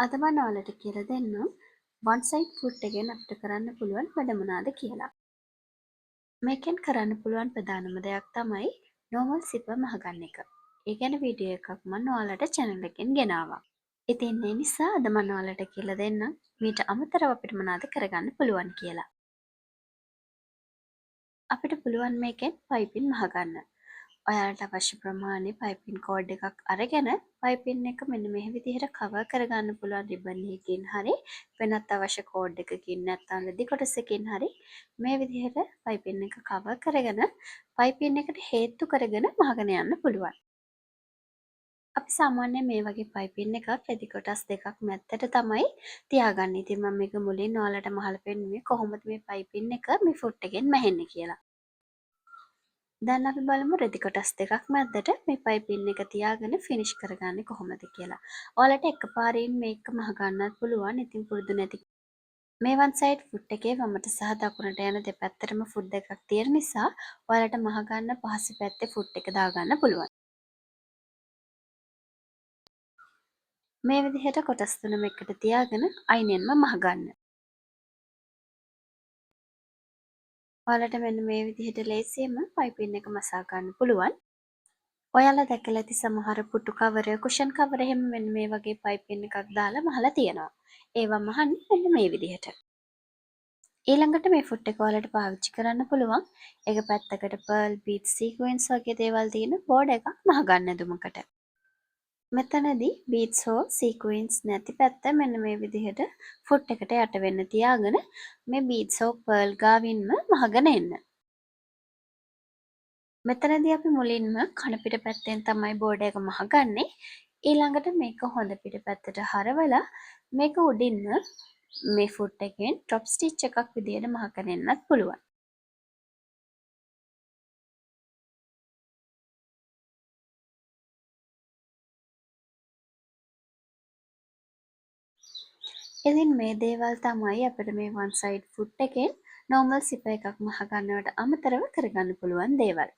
අද මම ඔයාලට කියලා දෙන්නම් one side food එකෙන් අපිට කරන්න පුළුවන් වැඩ මොනවාද කියලා. මේකෙන් කරන්න පුළුවන් ප්‍රධානම දෙයක් තමයි normal zipper මහගන්න එක. ඒ ගැන වීඩියෝ එකක් මම ඔයාලට channel එකෙන් ගෙනාවා. ඉතින් ඒ නිසා අද මම ඔයාලට කියලා දෙන්නම් මීට අමතරව අපිට මොනවද කරගන්න පුළුවන් කියලා. අපිට පුළුවන් මේකෙන් පයිපින් මහගන්න. ඔයාලට අවශ්‍ය ප්‍රමාණය පයිපින් කෝඩ් එකක් අරගෙන පයිපින් එක මෙන්න මේ විදිහට කවර් කරගන්න පුළුවන් රිබන් එකකින් හරි වෙනත් අවශ්‍ය කෝඩ් එකකින් නැත්නම් රෙදි කොටසකින් හරි මේ විදිහට පයිපින් එක කවර් කරගෙන පයිපින් එකට හේතු කරගෙන මහගෙන යන්න පුළුවන්. අපි සාමාන්‍යයෙන් මේ වගේ පයිපින් එකක් රෙදි කොටස් දෙකක් මැද්දට තමයි තියාගන්නේ. ඉතින් මම මේක මුලින් ඔයාලට මහලා පෙන්නුවේ කොහොමද මේ පයිපින් එක මේ ෆුට් එකෙන් මැහෙන්නේ කියලා. දැන් අපි බලමු රෙදි කොටස් දෙකක් මැද්දට මේ පයිපින් එක තියාගෙන ෆිනිෂ් කරගන්නේ කොහොමද කියලා. ඔයාලට එකපාරින් මේක මහගන්නත් පුළුවන්. ඉතින් පුරුදු නැති මේ වන් සයිඩ් ෆුට් එකේ වමට සහ දකුණට යන දෙපැත්තටම ෆුට් දෙකක් තියෙන නිසා ඔයාලට මහගන්න පහසු පැත්තේ ෆුට් එක දාගන්න පුළුවන්. මේ විදිහට කොටස් තුනම එකට තියාගෙන අයිනෙන්ම මහගන්න. ඔයාලට මෙන්න මේ විදිහට ලේසියෙන්ම පයිපින් එක මසා ගන්න පුළුවන්. ඔයාලා දැකලා ඇති සමහර පුටු කවර, කුෂන් කවර එහෙම මෙන්න මේ වගේ පයිපින් එකක් දාලා මහලා තියෙනවා. ඒවා මහන්නේ මෙන්න මේ විදිහට. ඊළඟට මේ ෆුට් එක ඔයාලට පාවිච්චි කරන්න පුළුවන්. ඒක පැත්තකට පර්ල්, බීට්ස්, සීක්වෙන්ස් වගේ දේවල් තියෙන බෝඩ් එකක් මහගන්න දුමකට. මෙතනදී බීට්ස් හෝ සීක්වෙන්ස් නැති පැත්ත මෙන්න මේ විදිහට ෆුට් එකට යට වෙන්න තියාගෙන මේ බීට්ස් හෝ පර්ල් ගාවින්ම මහගෙන එන්න. මෙතනදී අපි මුලින්ම කන පිට පැත්තෙන් තමයි බෝඩ් එක මහගන්නේ. ඊළඟට මේක හොඳ පිට පැත්තට හරවලා මේක උඩින්ම මේ ෆුට් එකෙන් ටොප් ස්ටිච් එකක් විදියට මහගෙන එන්නත් පුළුවන්. ඉතින් මේ දේවල් තමයි අපිට මේ වන් සයිඩ් ෆුට් එකෙන් normal සිප එකක් මහගන්නවට අමතරව කරගන්න පුළුවන් දේවල්.